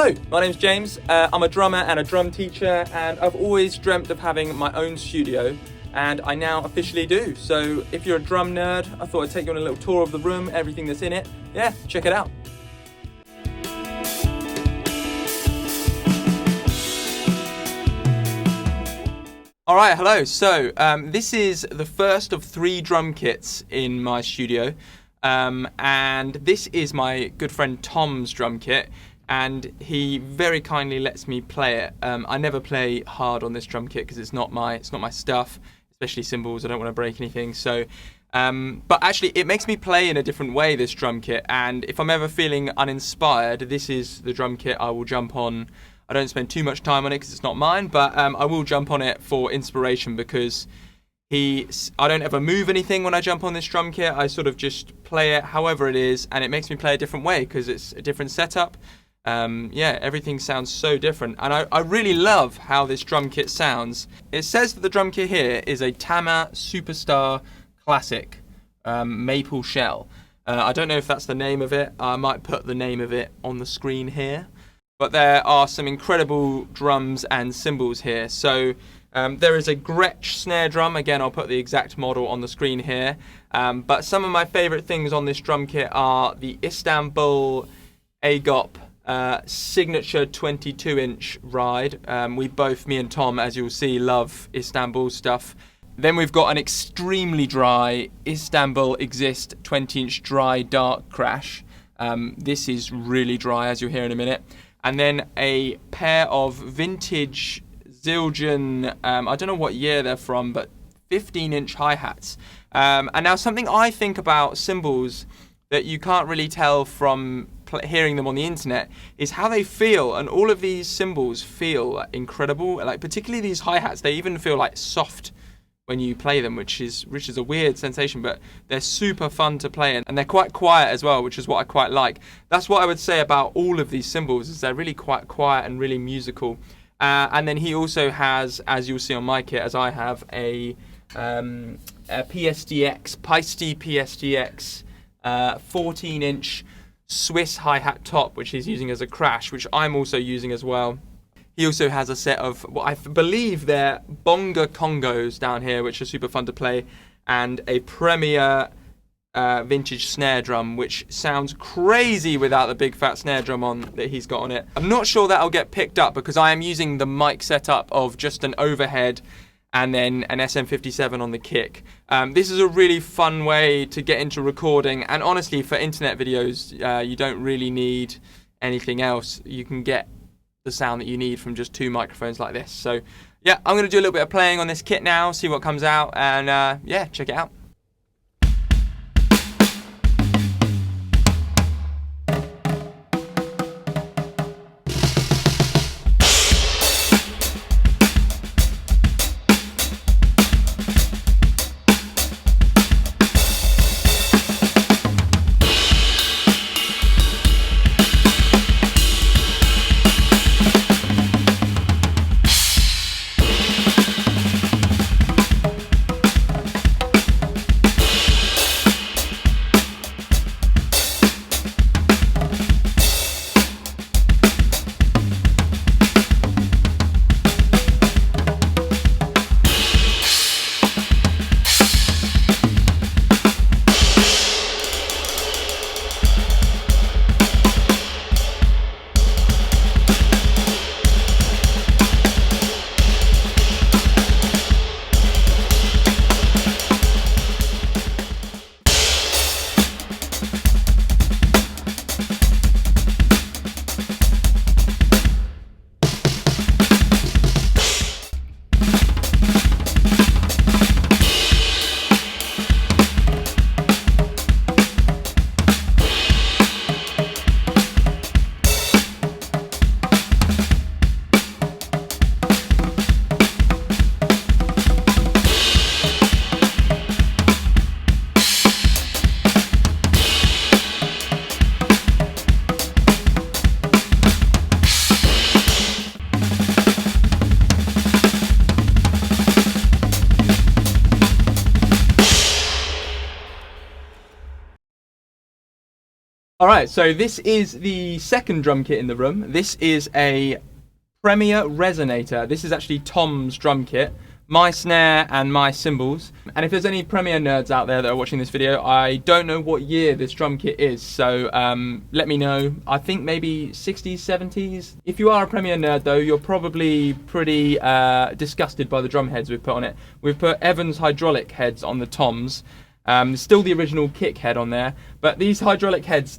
Hello, my name's James. I'm a drummer and a drum teacher, and I've always dreamt of having my own studio, and I now officially do. So if you're a drum nerd, I thought I'd take you on a little tour of the room, everything that's in it. Yeah, check it out. Alright, hello. So this is the first of 3 drum kits in my studio, and this is my good friend Tom's drum kit. And he very kindly lets me play it. I never play hard on this drum kit because it's not my stuff, especially cymbals. I don't want to break anything. So, but actually, it makes me play in a different way, this drum kit. And if I'm ever feeling uninspired, this is the drum kit I will jump on. I don't spend too much time on it because it's not mine, but I will jump on it for inspiration because I don't ever move anything when I jump on this drum kit. I sort of just play it however it is, and it makes me play a different way because it's a different setup. Yeah, everything sounds so different, and I really love how this drum kit sounds. It says that the drum kit here is a Tama Superstar Classic Maple Shell. I don't know if that's the name of it. I might put the name of it on the screen here. But there are some incredible drums and cymbals here. So there is a Gretsch snare drum. Again, I'll put the exact model on the screen here. But some of my favorite things on this drum kit are the Istanbul AGOP signature 22-inch ride. Me and Tom, as you'll see, love Istanbul stuff. Then we've got an extremely dry Istanbul Exist 20-inch dry dark crash. This is really dry, as you'll hear in a minute. And then a pair of vintage Zildjian, I don't know what year they're from, but 15-inch hi-hats. And now something I think about cymbals that you can't really tell from hearing them on the internet is how they feel, and all of these cymbals feel incredible. Like particularly these hi-hats, they even feel like soft when you play them, which is a weird sensation, but they're super fun to play, and they're quite quiet as well, which is what I quite like. That's what I would say about all of these cymbals, is they're really quite quiet and really musical. And then he also has, as you'll see on my kit, as I have, a PSDX, Peisty PSDX 14-inch Swiss hi-hat top, which he's using as a crash, which I'm also using as well. He also has a set of what I believe they're bonga congos down here, which are super fun to play, and a Premier vintage snare drum, which sounds crazy without the big fat snare drum on that he's got on it. I'm not sure that'll get picked up because I am using the mic setup of just an overhead and then an SM57 on the kick. This is a really fun way to get into recording, and honestly, for internet videos, you don't really need anything else. You can get the sound that you need from just 2 microphones like this. So yeah, I'm going to do a little bit of playing on this kit now, see what comes out, and yeah, check it out. All right, so this is the second drum kit in the room. This is a Premier Resonator. This is actually Tom's drum kit. My snare and my cymbals. And if there's any Premier nerds out there that are watching this video, I don't know what year this drum kit is, so let me know. I think maybe 60s, 70s. If you are a Premier nerd though, you're probably pretty disgusted by the drum heads we've put on it. We've put Evans hydraulic heads on the toms. Still the original kick head on there, but these hydraulic heads,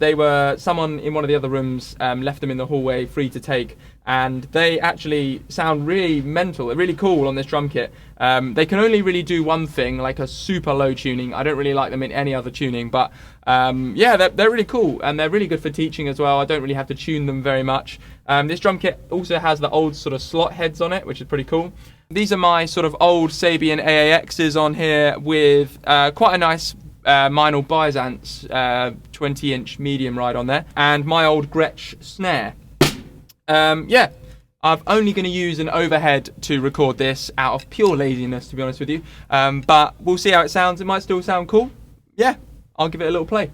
someone in one of the other rooms left them in the hallway free to take, and they actually sound really mental. They're really cool on this drum kit. They can only really do one thing, like a super low tuning. I don't really like them in any other tuning, but yeah, they're really cool, and they're really good for teaching as well. I don't really have to tune them very much. This drum kit also has the old sort of slot heads on it, which is pretty cool. These are my sort of old Sabian AAXs on here with quite a nice Meinl Byzance 20-inch medium ride on there, and my old Gretsch snare. Yeah, I'm only going to use an overhead to record this out of pure laziness, to be honest with you. But we'll see how it sounds. It might still sound cool. Yeah, I'll give it a little play.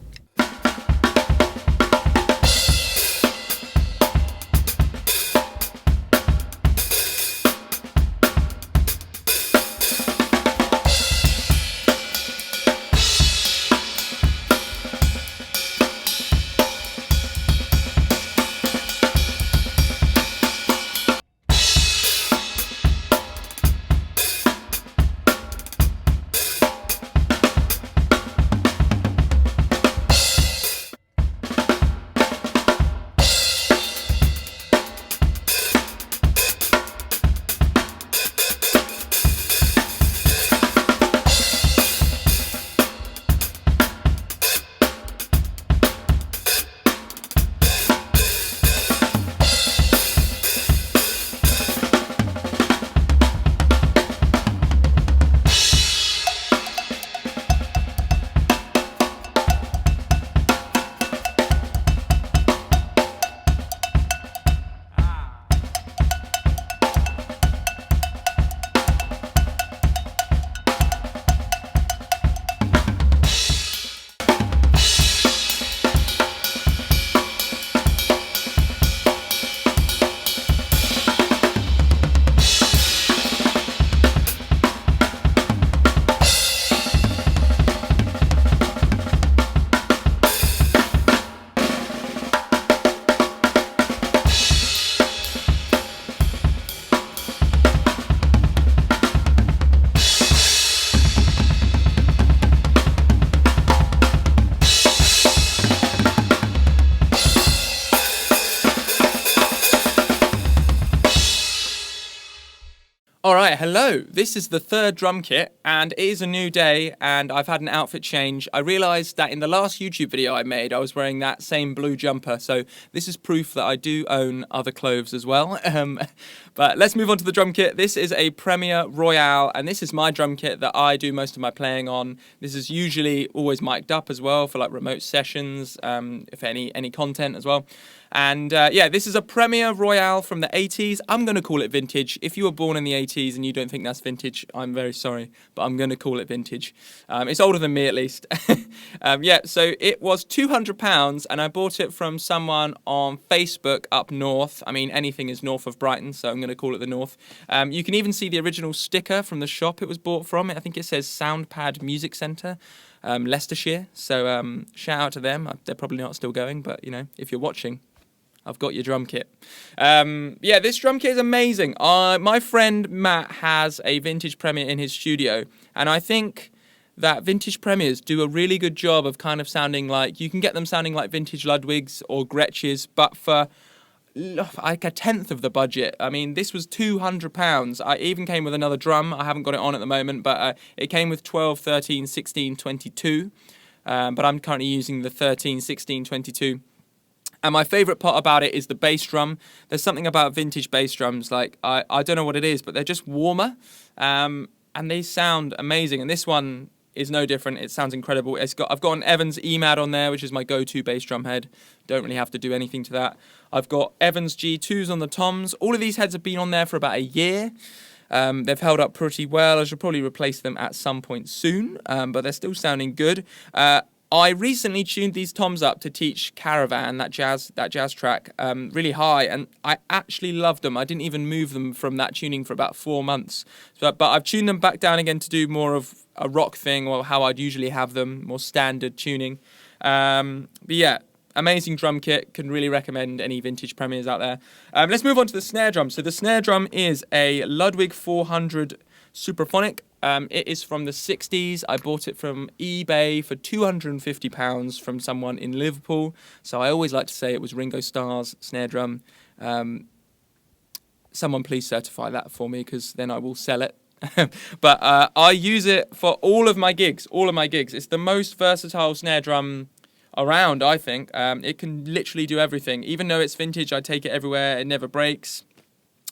Alright, hello. This is the third drum kit, and it is a new day, and I've had an outfit change. I realised that in the last YouTube video I made, I was wearing that same blue jumper, so this is proof that I do own other clothes as well. But let's move on to the drum kit. This is a Premier Royale, and this is my drum kit that I do most of my playing on. This is usually always mic'd up as well for like remote sessions, if any content as well. And yeah, this is a Premier Royale from the 80s. I'm going to call it vintage. If you were born in the 80s and you don't think that's vintage, I'm very sorry, but I'm going to call it vintage. It's older than me at least. Yeah, so it was £200 and I bought it from someone on Facebook up north. I mean, anything is north of Brighton, so I'm going to call it the north. You can even see the original sticker from the shop it was bought from. I think it says Soundpad Music Centre. Leicestershire, so shout out to them. They're probably not still going, but you know, if you're watching, I've got your drum kit. Yeah, this drum kit is amazing. My friend Matt has a vintage Premier in his studio, and I think that vintage Premiers do a really good job of kind of sounding like, you can get them sounding like vintage Ludwigs or Gretsches, but for like a tenth of the budget. I mean, this was £200. I even came with another drum. I haven't got it on at the moment, but it came with 12, 13, 16, 22. But I'm currently using the 13, 16, 22. And my favourite part about it is the bass drum. There's something about vintage bass drums, like, I don't know what it is, but they're just warmer. And they sound amazing. And this one is no different. It sounds incredible. I've got an Evans EMAD on there, which is my go-to bass drum head. Don't really have to do anything to that. I've got Evans G2s on the toms. All of these heads have been on there for about a year. They've held up pretty well. I should probably replace them at some point soon, but they're still sounding good. I recently tuned these toms up to teach Caravan, that jazz track, really high, and I actually loved them. I didn't even move them from that tuning for about 4 months. But I've tuned them back down again to do more of a rock thing, or how I'd usually have them, more standard tuning. But yeah, amazing drum kit. Can really recommend any vintage premiers out there. Let's move on to the snare drum. So the snare drum is a Ludwig 400 Supraphonic. It is from the 60s. I bought it from eBay for £250 from someone in Liverpool. So I always like to say it was Ringo Starr's snare drum. Someone please certify that for me, because then I will sell it. But I use it for all of my gigs. It's the most versatile snare drum around, I think. It can literally do everything. Even though it's vintage, I take it everywhere. It never breaks.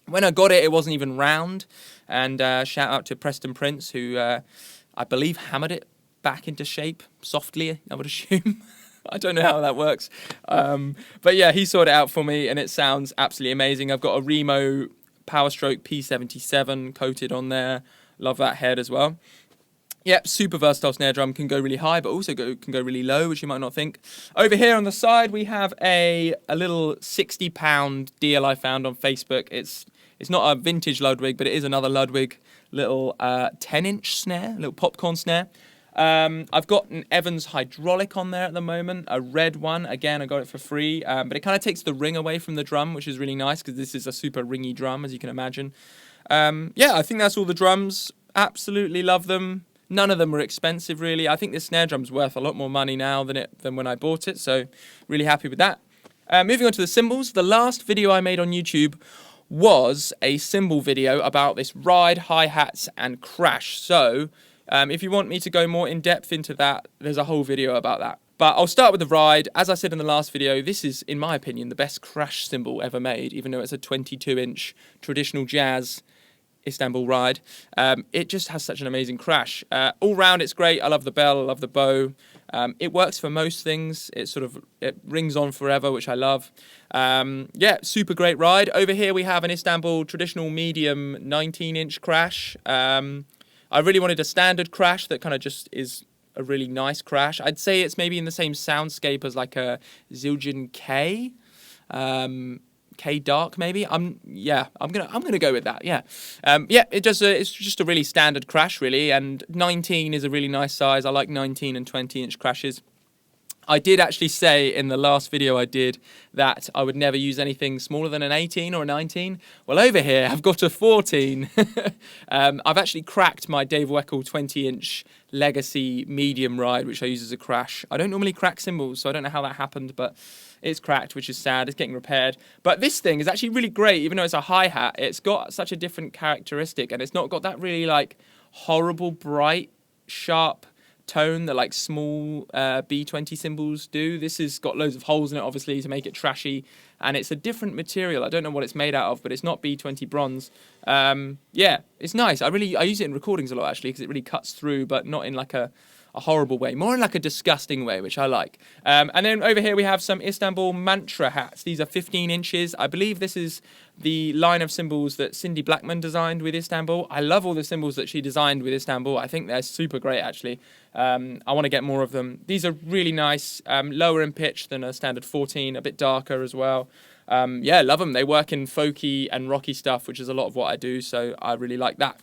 When I got it, it wasn't even round. And shout out to Preston Prince, who I believe hammered it back into shape softly, I would assume. I don't know how that works. But yeah, he sorted it out for me, and it sounds absolutely amazing. I've got a Remo Powerstroke P77 coated on there. Love that head as well. Yep, super versatile snare drum. Can go really high, but also can go really low, which you might not think. Over here on the side, we have a little £60 deal I found on Facebook. It's not a vintage Ludwig, but it is another Ludwig little 10-inch snare, little popcorn snare. I've got an Evans hydraulic on there at the moment, a red one. Again, I got it for free, but it kind of takes the ring away from the drum, which is really nice, because this is a super ringy drum, as you can imagine. Yeah, I think that's all the drums. Absolutely love them. None of them were expensive, really. I think this snare drum's worth a lot more money now than when I bought it, so really happy with that. Moving on to the cymbals. The last video I made on YouTube was a cymbal video about this ride, hi-hats, and crash. So if you want me to go more in depth into that, there's a whole video about that. But I'll start with the ride. As I said in the last video, this is, in my opinion, the best crash cymbal ever made, even though it's a 22-inch traditional jazz Istanbul ride. It just has such an amazing crash. All round, it's great. I love the bell, I love the bow. It works for most things. It rings on forever, which I love. Yeah, super great ride. Over here we have an Istanbul traditional medium 19-inch crash. I really wanted a standard crash that kind of just is a really nice crash. I'd say it's maybe in the same soundscape as like a Zildjian K. K Dark maybe. I'm gonna go with that. Yeah, it's just a really standard crash really, and 19 is a really nice size. I like 19 and 20-inch crashes. I did actually say in the last video I did that I would never use anything smaller than an 18 or a 19. Well, over here I've got a 14. I've actually cracked my Dave Weckl 20-inch Legacy medium ride, which I use as a crash. I don't normally crack cymbals, so I don't know how that happened, but it's cracked, which is sad. It's getting repaired. But this thing is actually really great, even though it's a hi-hat. It's got such a different characteristic, and it's not got that really like horrible, bright, sharp tone that like small B20 cymbals do. This has got loads of holes in it, obviously, to make it trashy, and it's a different material. I don't know what it's made out of, but it's not B20 bronze. Yeah, it's nice. I use it in recordings a lot, actually, because it really cuts through, but not in like a horrible way, more in like a disgusting way, which I like. And then over here we have some Istanbul Mantra hats. These are 15 inches. I believe this is the line of cymbals that Cindy Blackman designed with Istanbul. I love all the cymbals that she designed with Istanbul. I think they're super great, actually. I want to get more of them. These are really nice, lower in pitch than a standard 14, a bit darker as well. Yeah, love them. They work in folky and rocky stuff, which is a lot of what I do, so I really like that.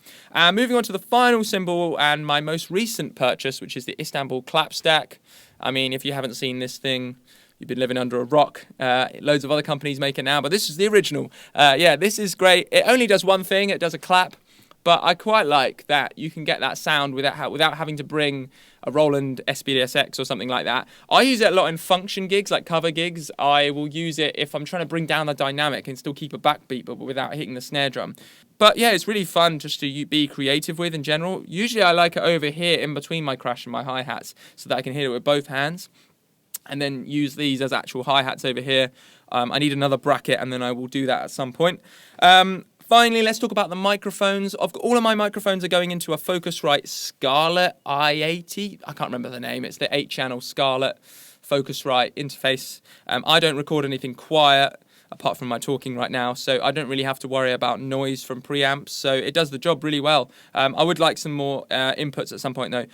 Moving on to the final cymbal and my most recent purchase, which is the Istanbul Clapstack. I mean, if you haven't seen this thing, you've been living under a rock. Loads of other companies make it now, but this is the original. Yeah, this is great. It only does one thing. It does a clap. But I quite like that you can get that sound without having to bring a Roland SPDSX or something like that. I use it a lot in function gigs, like cover gigs. I will use it if I'm trying to bring down the dynamic and still keep a backbeat, but without hitting the snare drum. But yeah, it's really fun just to be creative with in general. Usually I like it over here in between my crash and my hi-hats so that I can hit it with both hands. And then use these as actual hi-hats over here. I need another bracket, and then I will do that at some point. Finally, let's talk about the microphones. All of my microphones are going into a Focusrite Scarlett i80. I can't remember the name. It's the 8-channel Scarlett Focusrite interface. I don't record anything quiet apart from my talking right now, so I don't really have to worry about noise from preamps. So it does the job really well. I would like some more inputs at some point, though.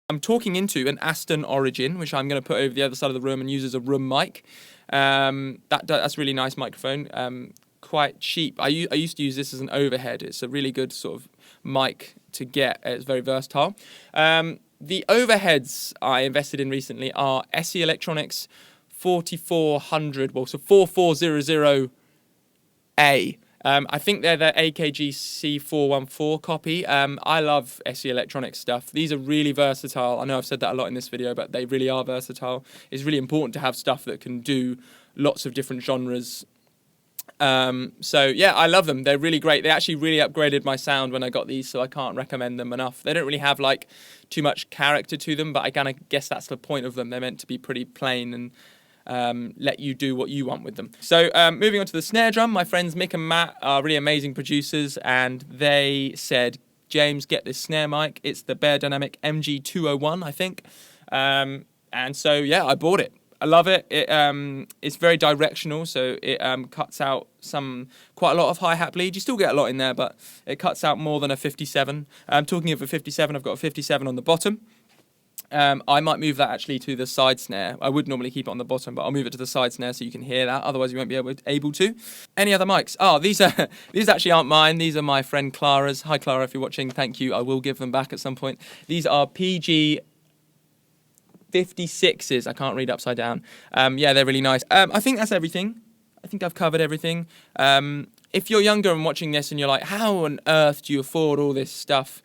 I'm talking into an Aston Origin, which I'm going to put over the other side of the room and use as a room mic. That's a really nice microphone. Quite cheap. I used to use this as an overhead. It's a really good sort of mic to get. It's very versatile. The overheads I invested in recently are SE Electronics 4400, well, so 4400A. I think they're the AKG C414 copy. I love SE Electronics stuff. These are really versatile. I know I've said that a lot in this video, but they really are versatile. It's really important to have stuff that can do lots of different genres. So yeah, I love them. They're really great. They actually really upgraded my sound when I got these, so I can't recommend them enough. They don't really have like too much character to them, but I kind of guess that's the point of them. They're meant to be pretty plain and let you do what you want with them. So moving on to the snare drum, my friends Mick and Matt are really amazing producers, and they said, James, get this snare mic. It's the Bear Dynamic MG201, I think. And so yeah, I bought it. I love it. It's very directional, so it cuts out quite a lot of hi-hat bleed. You still get a lot in there, but it cuts out more than a 57. Talking of a 57, I've got a 57 on the bottom. I might move that actually to the side snare. I would normally keep it on the bottom, but I'll move it to the side snare so you can hear that. Otherwise, you won't be able to. Any other mics? Oh, these actually aren't mine. These are my friend Clara's. Hi, Clara, if you're watching. Thank you. I will give them back at some point. These are PG 56s. I can't read upside down. Yeah, they're really nice. I think that's everything. I think I've covered everything. If you're younger and watching this and you're like, how on earth do you afford all this stuff?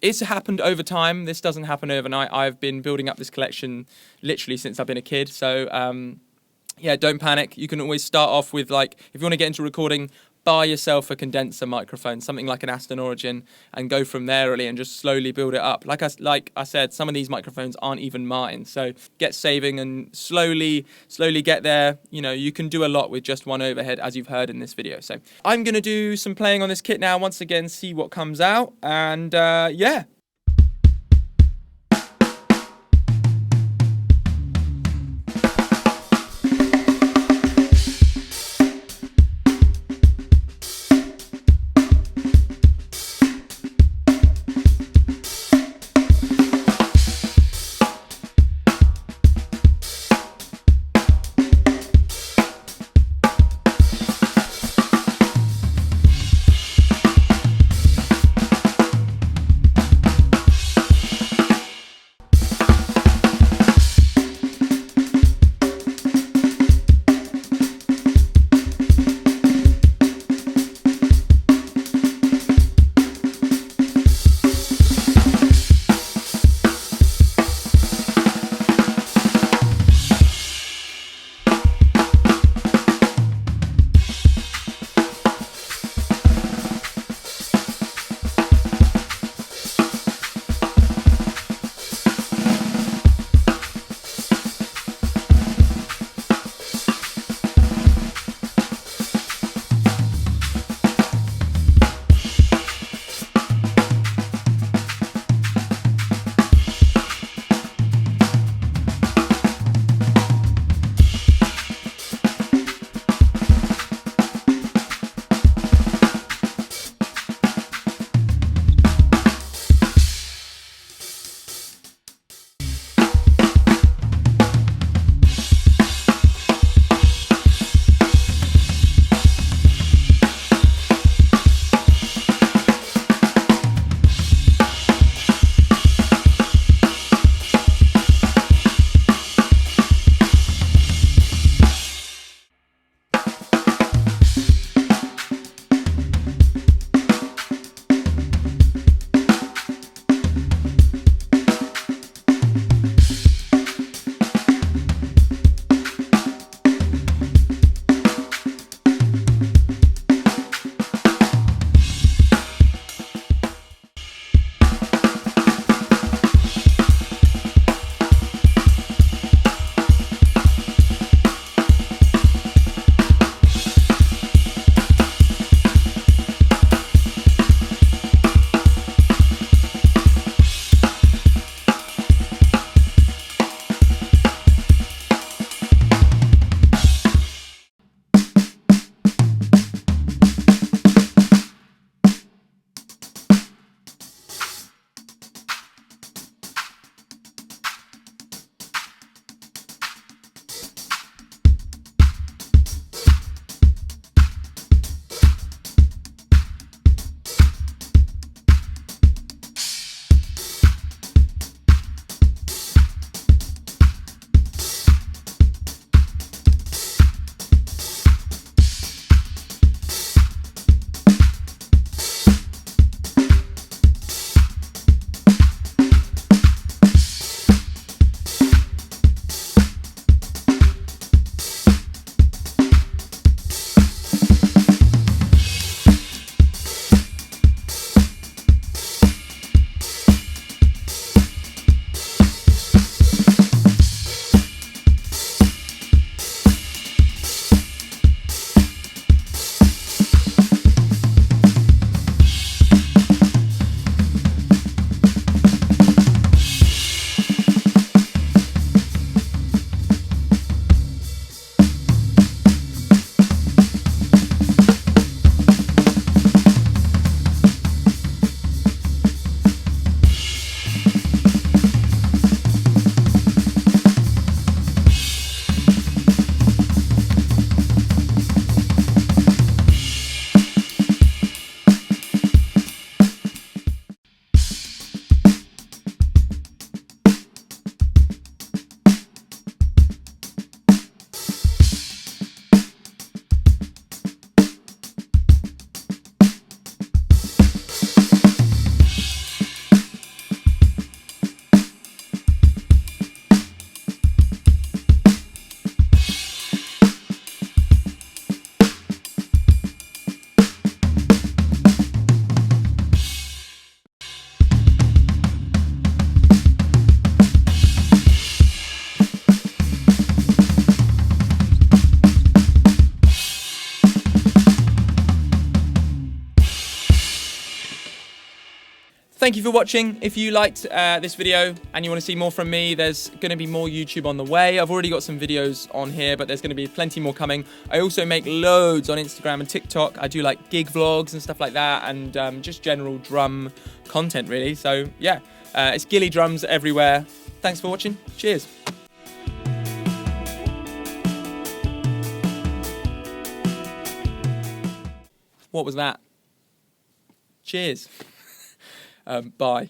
It's happened over time. This doesn't happen overnight. I've been building up this collection literally since I've been a kid. So yeah, don't panic. You can always start off with, like, if you want to get into recording, buy yourself a condenser microphone, something like an Aston Origin, and go from there really, and just slowly build it up. Like I said, some of these microphones aren't even mine, so get saving and slowly get there. You know, you can do a lot with just one overhead, as you've heard in this video. So I'm going to do some playing on this kit now, once again, see what comes out, and yeah. thank you for watching. If you liked this video and you want to see more from me, there's going to be more YouTube on the way. I've already got some videos on here, but there's going to be plenty more coming. I also make loads on Instagram and TikTok. I do like gig vlogs and stuff like that, and just general drum content, really. So yeah, it's Gillydrums everywhere. Thanks for watching. Cheers. What was that? Cheers. Bye.